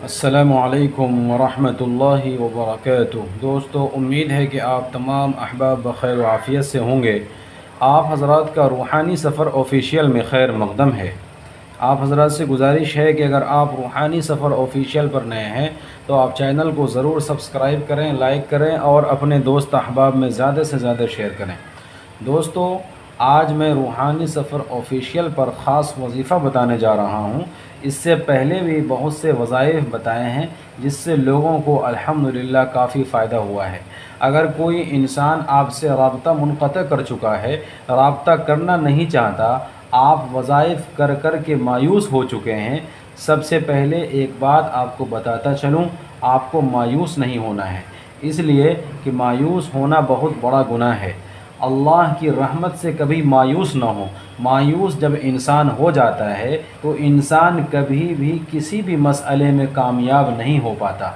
अस्सलामुअलैकुम वरहमतुल्लाहि वबरकातुह। दोस्तों, उम्मीद है कि आप तमाम अहबाब बखैर व आफ़ियत से होंगे। आप हज़रात का रूहानी सफ़र ऑफिशियल में खैर मक़दम है। आप हज़रात से गुजारिश है कि अगर आप रूहानी सफ़र ऑफिशियल पर नए हैं तो आप चैनल को ज़रूर सब्सक्राइब करें, लाइक करें और अपने दोस्त अहबाब में ज़्यादा से ज़्यादा शेयर करें। दोस्तों, आज मैं रूहानी सफ़र ऑफिशियल पर ख़ास वजीफ़ा बताने जा रहा हूँ। इससे पहले भी बहुत से वज़ाइफ बताए हैं जिससे लोगों को अल्हम्दुलिल्लाह काफ़ी फ़ायदा हुआ है। अगर कोई इंसान आपसे राब्ता मुनक़ता कर चुका है, राब्ता करना नहीं चाहता, आप वज़ाइफ कर कर के मायूस हो चुके हैं, सबसे पहले एक बात आपको बताता चलूँ, आपको मायूस नहीं होना है। इसलिए कि मायूस होना बहुत बड़ा गुनाह है। अल्लाह की रहमत से कभी मायूस ना हो। मायूस जब इंसान हो जाता है तो इंसान कभी भी किसी भी मसले में कामयाब नहीं हो पाता।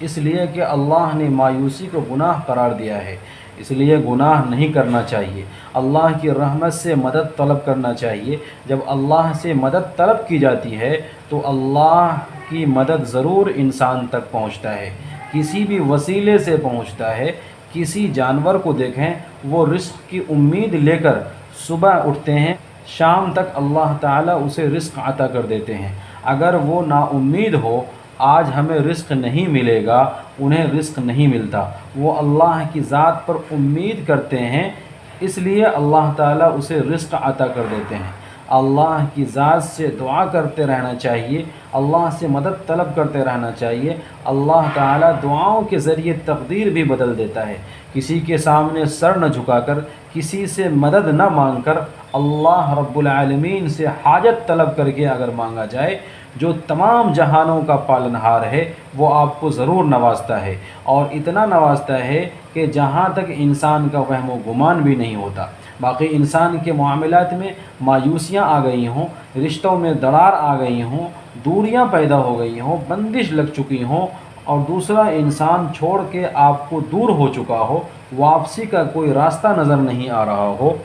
इसलिए कि अल्लाह ने मायूसी को गुनाह करार दिया है। इसलिए गुनाह नहीं करना चाहिए, अल्लाह की रहमत से मदद तलब करना चाहिए। जब अल्लाह से मदद तलब की जाती है तो अल्लाह की मदद ज़रूर इंसान तक पहुँचता है, किसी भी वसीले से पहुँचता है। किसी जानवर को देखें, वो रिस्क की उम्मीद लेकर सुबह उठते हैं, शाम तक अल्लाह ताला उसे रिस्क अता कर देते हैं। अगर वो नाउम्मीद हो, आज हमें रिस्क नहीं मिलेगा, उन्हें रिस्क नहीं मिलता, वो अल्लाह की ज़ात पर उम्मीद करते हैं, इसलिए अल्लाह ताला उसे रिस्क अता कर देते हैं। अल्लाह की ज़ात से दुआ करते रहना चाहिए, अल्लाह से मदद तलब करते रहना चाहिए। अल्लाह ताला दुआओं के ज़रिए तकदीर भी बदल देता है। किसी के सामने सर न झुकाकर, किसी से मदद न मांगकर अल्लाह रब्बुल आलमीन से हाजत तलब करके अगर मांगा जाए, जो तमाम जहानों का पालनहार है, वो आपको ज़रूर नवाजता है। और इतना नवाजता है कि जहाँ तक इंसान का वहम व गुमान भी नहीं होता। बाकी इंसान के मामलात में मायूसियाँ आ गई हों, रिश्तों में दरार आ गई हों, दूरियां पैदा हो गई हों, बंदिश लग चुकी हों और दूसरा इंसान छोड़ के आपको दूर हो चुका हो, वापसी का कोई रास्ता नज़र नहीं आ रहा हो,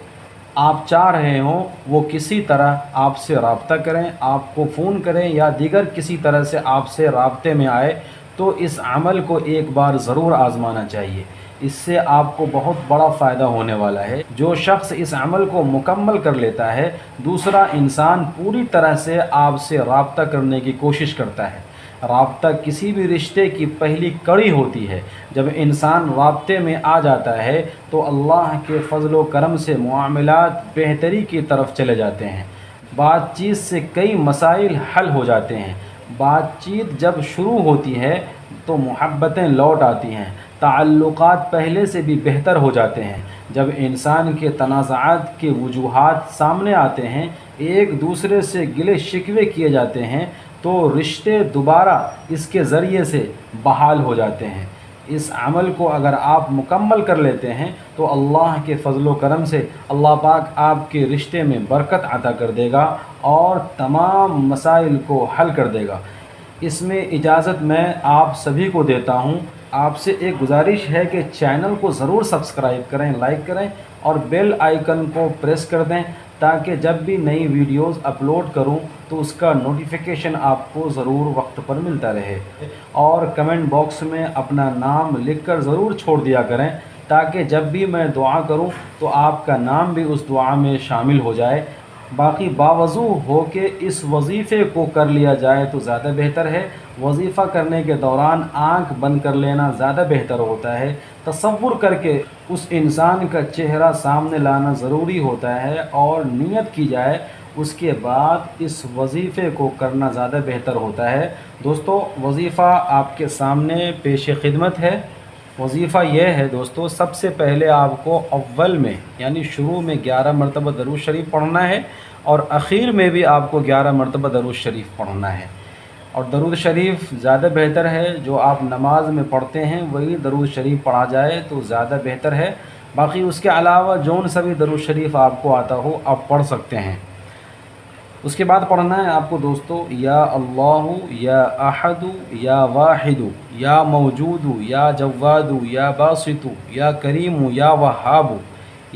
आप चाह रहे हों वो किसी तरह आपसे रब्ता करें, आपको फ़ोन करें या दीगर किसी तरह से आपसे राब्ते में आए, तो इस अमल को एक बार ज़रूर आज़माना चाहिए। इससे आपको बहुत बड़ा फ़ायदा होने वाला है। जो शख्स इस अमल को मुकम्मल कर लेता है, दूसरा इंसान पूरी तरह से आपसे राब्ता करने की कोशिश करता है। राब्ता किसी भी रिश्ते की पहली कड़ी होती है। जब इंसान राब्ते में आ जाता है तो अल्लाह के फ़ज़ल व करम से मामलात बेहतरी की तरफ चले जाते हैं। बातचीत से कई मसाइल हल हो जाते हैं। बातचीत जब शुरू होती है तो मुहब्बतें लौट आती हैं, ताल्लुकात पहले से भी बेहतर हो जाते हैं। जब इंसान के तनाज़ात के वजूहात सामने आते हैं, एक दूसरे से गिले शिकवे किए जाते हैं, तो रिश्ते दोबारा इसके ज़रिए से बहाल हो जाते हैं। इस अमल को अगर आप मुकम्मल कर लेते हैं तो अल्लाह के फ़ज़ल व करम से अल्लाह पाक आपके रिश्ते में बरकत अता कर देगा और तमाम मसाइल को हल कर देगा। इसमें इजाज़त मैं आप सभी को देता हूँ। आपसे एक गुजारिश है कि चैनल को ज़रूर सब्सक्राइब करें, लाइक करें और बेल आइकन को प्रेस कर दें, ताकि जब भी नई वीडियोस अपलोड करूं तो उसका नोटिफिकेशन आपको ज़रूर वक्त पर मिलता रहे। और कमेंट बॉक्स में अपना नाम लिखकर ज़रूर छोड़ दिया करें, ताकि जब भी मैं दुआ करूं तो आपका नाम भी उस दुआ में शामिल हो जाए। बाकी बावजू हो के इस वजीफ़े को कर लिया जाए तो ज़्यादा बेहतर है। वजीफ़ा करने के दौरान आंख बंद कर लेना ज़्यादा बेहतर होता है। तसव्वुर करके उस इंसान का चेहरा सामने लाना ज़रूरी होता है और नियत की जाए, उसके बाद इस वजीफ़े को करना ज़्यादा बेहतर होता है। दोस्तों, वजीफ़ा आपके सामने पेश खिदमत है। वजीफ़ा यह है दोस्तों, सबसे पहले आपको अव्वल में यानी शुरू में 11 मरतबा दरूद शरीफ पढ़ना है और आखिर में भी आपको 11 मरतबा दरूद शरीफ पढ़ना है। और दरूद शरीफ ज़्यादा बेहतर है, जो आप नमाज में पढ़ते हैं वही दरूद शरीफ पढ़ा जाए तो ज़्यादा बेहतर है। बाकी उसके अलावा जौन सा भी दरूद शरीफ आपको आता हो आप पढ़ सकते हैं। उसके बाद पढ़ना है आपको दोस्तों, या अल्लाहु या अहदु या वाहिदु या मौजूदु या जव्वादु या बासितु या करीमु या वहाबु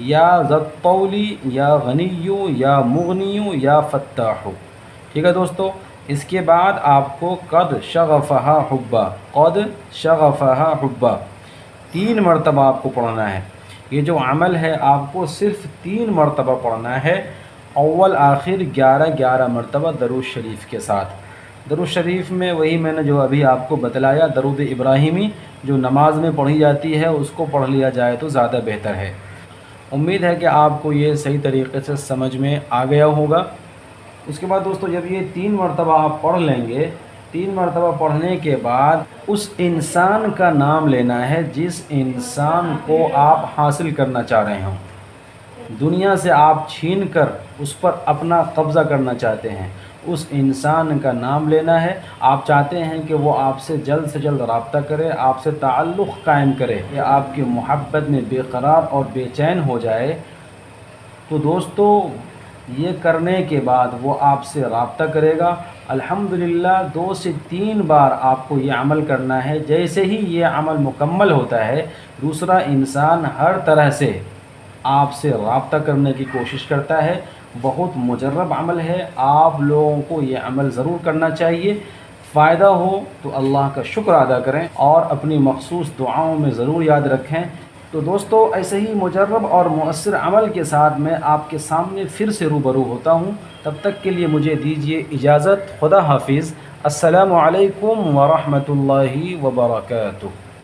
या ज़त्तौली या गनियु या मुगनियु या फ़त्ताहु। ठीक है दोस्तों, اس کے بعد آپ کو قد شغفہا حبا، قد شغفہا حبا 3 مرتبہ آپ کو پڑھنا ہے۔ یہ جو عمل ہے آپ کو صرف 3 مرتبہ پڑھنا ہے، اول آخر 11 مرتبہ درود شریف کے ساتھ۔ درود شریف میں وہی میں نے جو ابھی آپ کو بتلایا، درود ابراہیمی جو نماز میں پڑھی جاتی ہے اس کو پڑھ لیا جائے تو زیادہ بہتر ہے۔ امید ہے کہ آپ کو یہ صحیح طریقے سے سمجھ میں آ گیا ہوگا۔ اس کے بعد دوستو جب یہ 3 مرتبہ آپ پڑھ لیں گے، 3 مرتبہ پڑھنے کے بعد اس انسان کا نام لینا ہے جس انسان کو آپ حاصل کرنا چاہ رہے ہوں، دنیا سے آپ چھین کر اس پر اپنا قبضہ کرنا چاہتے ہیں، اس انسان کا نام لینا ہے۔ آپ چاہتے ہیں کہ وہ آپ سے جلد رابطہ کرے، آپ سے تعلق قائم کرے، یا آپ کی محبت میں بے قرار اور بے چین ہو جائے، تو دوستو یہ کرنے کے بعد وہ آپ سے رابطہ کرے گا۔ الحمدللہ 2 سے 3 بار آپ کو یہ عمل کرنا ہے۔ جیسے ہی یہ عمل مکمل ہوتا ہے، دوسرا انسان ہر طرح سے آپ سے رابطہ کرنے کی کوشش کرتا ہے۔ بہت مجرب عمل ہے، آپ لوگوں کو یہ عمل ضرور کرنا چاہیے۔ فائدہ ہو تو اللہ کا شکر ادا کریں اور اپنی مخصوص دعاؤں میں ضرور یاد رکھیں۔ تو دوستو ایسے ہی مجرب اور مؤثر عمل کے ساتھ میں آپ کے سامنے پھر سے روبرو ہوتا ہوں۔ تب تک کے لیے مجھے دیجیے اجازت۔ خدا حافظ۔ السلام علیکم ورحمۃ اللہ وبرکاتہ۔